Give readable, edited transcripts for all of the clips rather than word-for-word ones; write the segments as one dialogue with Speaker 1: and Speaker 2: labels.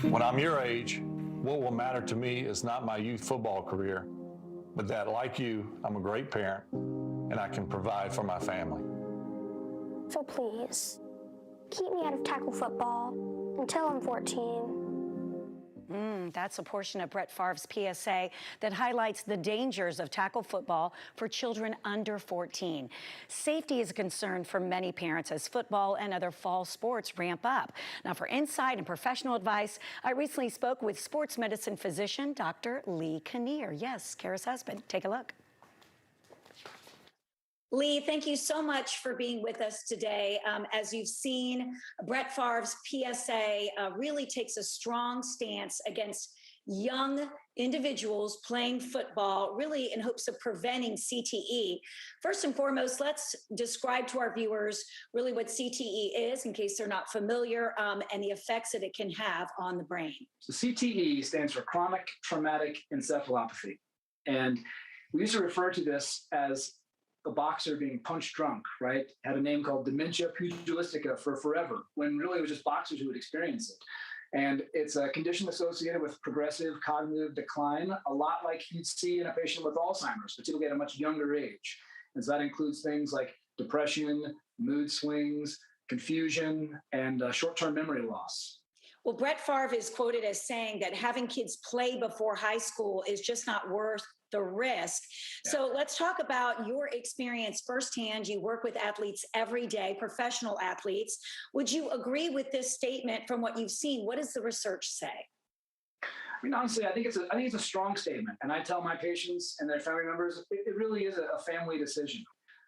Speaker 1: When I'm your age, what will matter to me is not my youth football career, but that, like you, I'm a great parent and I can provide for my family.
Speaker 2: So please, keep me out of tackle football until I'm 14.
Speaker 3: That's a portion of Brett Favre's PSA that highlights the dangers of tackle football for children under 14. Safety is a concern for many parents as football and other fall sports ramp up. Now, for insight and professional advice, I recently spoke with sports medicine physician Dr. Lee Kinnear. Yes, Kara's husband. Take a look. Lee, thank you so much for being with us today. As you've seen, Brett Favre's PSA really takes a strong stance against young individuals playing football, really in hopes of preventing CTE. First and foremost, let's describe to our viewers really what CTE is in case they're not familiar, and the effects that it can have on the brain.
Speaker 4: So CTE stands for chronic traumatic encephalopathy. And we used to refer to this as a boxer being punch drunk, right? Had a name called dementia pugilistica for forever, when really it was just boxers who would experience it. And it's a condition associated with progressive cognitive decline, a lot like you'd see in a patient with Alzheimer's, particularly at a much younger age. And so that includes things like depression, mood swings, confusion, and short-term memory loss.
Speaker 3: Well, Brett Favre is quoted as saying that having kids play before high school is just not worth the risk. Yeah. So let's talk about your experience firsthand. You work with athletes every day, professional athletes. Would you agree with this statement from what you've seen? What does the research say?
Speaker 4: I mean, honestly, I think it's a strong statement. And I tell my patients and their family members, it really is a family decision.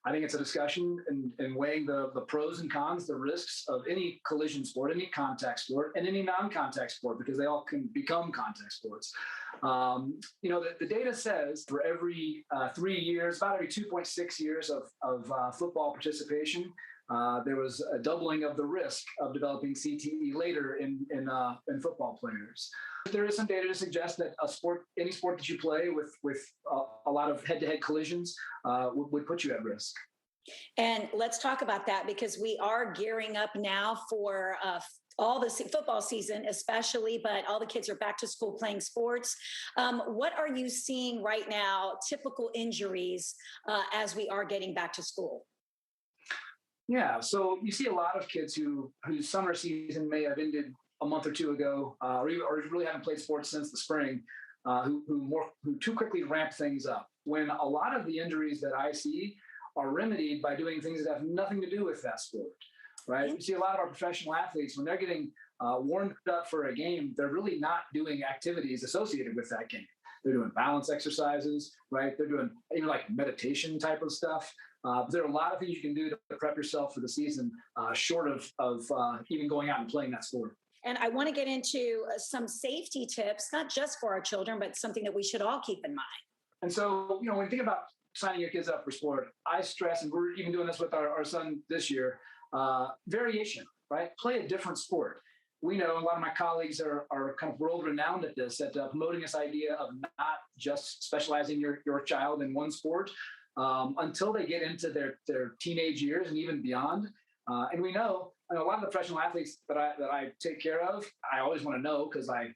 Speaker 4: I think it's a discussion and weighing the pros and cons, the risks of any collision sport, any contact sport, and any non-contact sport, because they all can become contact sports. The data says for every 3 years, about every 2.6 years of football participation, there was a doubling of the risk of developing CTE later in football players. There is some data to suggest that any sport that you play with a lot of head-to-head collisions would put you at risk.
Speaker 3: And let's talk about that, because we are gearing up now for all the football season, especially, but all the kids are back to school playing sports. What are you seeing right now, typical injuries as we are getting back to school?
Speaker 4: Yeah, so you see a lot of kids whose summer season may have ended a month or two ago, or really haven't played sports since the spring, who too quickly ramp things up. When a lot of the injuries that I see are remedied by doing things that have nothing to do with that sport, right? You see a lot of our professional athletes, when they're getting warmed up for a game, they're really not doing activities associated with that game. They're doing balance exercises, right? They're doing even like meditation type of stuff. There are a lot of things you can do to prep yourself for the season, short of even going out and playing that sport.
Speaker 3: And I want to get into some safety tips, not just for our children, but something that we should all keep in mind.
Speaker 4: And so, when you think about signing your kids up for sport, I stress, and we're even doing this with our son this year, variation, right? Play a different sport. We know a lot of my colleagues are kind of world renowned at this, at promoting this idea of not just specializing your child in one sport until they get into their teenage years and even beyond. And we know, a lot of the professional athletes that I take care of, I always want to know, because I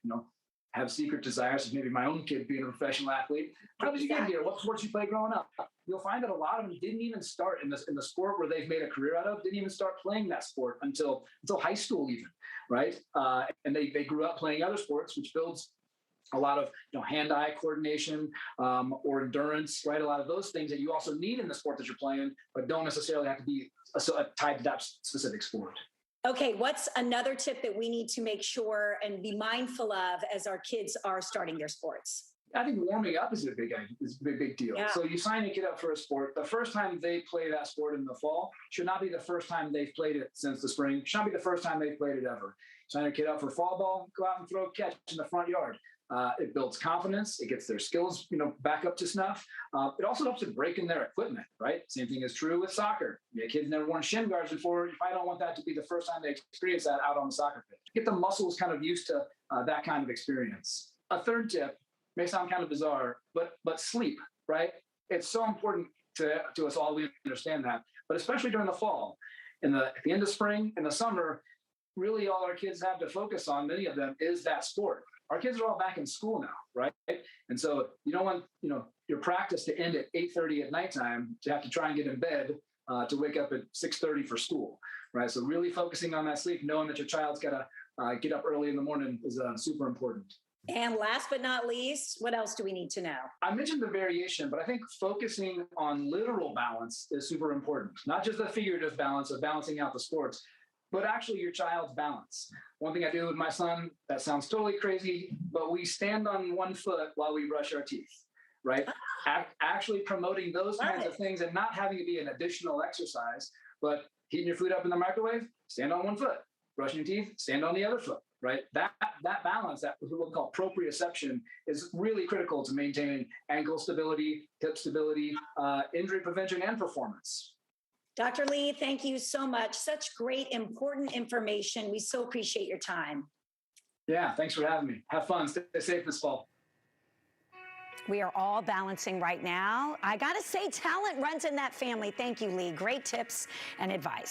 Speaker 4: have secret desires of maybe my own kid being a professional athlete. How did you get here? What sports you played growing up? You'll find that a lot of them didn't even start in the sport where they've made a career out of, didn't even start playing that sport until high school even, right? And they grew up playing other sports, which builds a lot of hand-eye coordination or endurance, right? A lot of those things that you also need in the sport that you're playing, but don't necessarily have to be tied to that specific sport.
Speaker 3: Okay, what's another tip that we need to make sure and be mindful of as our kids are starting their sports?
Speaker 4: I think warming up is a big deal. Yeah. So you sign a kid up for a sport. The first time they play that sport in the fall should not be the first time they've played it since the spring. Should not be the first time they've played it ever. Sign a kid up for fall ball, go out and throw a catch in the front yard. It builds confidence. It gets their skills, back up to snuff. It also helps to break in their equipment, right? Same thing is true with soccer. Kids never worn shin guards before. If I don't want that to be the first time they experience that out on the soccer pitch, get the muscles kind of used to that kind of experience. A third tip may sound kind of bizarre, but sleep, right? It's so important to us all. We understand that, but especially during the fall, at the end of spring, in the summer, really all our kids have to focus on, many of them, is that sport. Our kids are all back in school now, right? And so you don't want, your practice to end at 8:30 at nighttime to have to try and get in bed to wake up at 6:30 for school, right? So really focusing on that sleep, knowing that your child's got to get up early in the morning is super important.
Speaker 3: And last but not least, what else do we need to know?
Speaker 4: I mentioned the variation, but I think focusing on literal balance is super important. Not just the figurative balance of balancing out the sports, but actually your child's balance. One thing I do with my son, that sounds totally crazy, but we stand on one foot while we brush our teeth, right? Actually promoting those kinds of things and not having to be an additional exercise, but heating your food up in the microwave, stand on one foot. Brushing your teeth, stand on the other foot, right? That balance, that what we call proprioception, is really critical to maintaining ankle stability, hip stability, injury prevention, and performance.
Speaker 3: Dr. Lee, thank you so much. Such great, important information. We so appreciate your time.
Speaker 4: Yeah, thanks for having me. Have fun. Stay safe this fall.
Speaker 5: We are all balancing right now. I got to say, talent runs in that family. Thank you, Lee. Great tips and advice.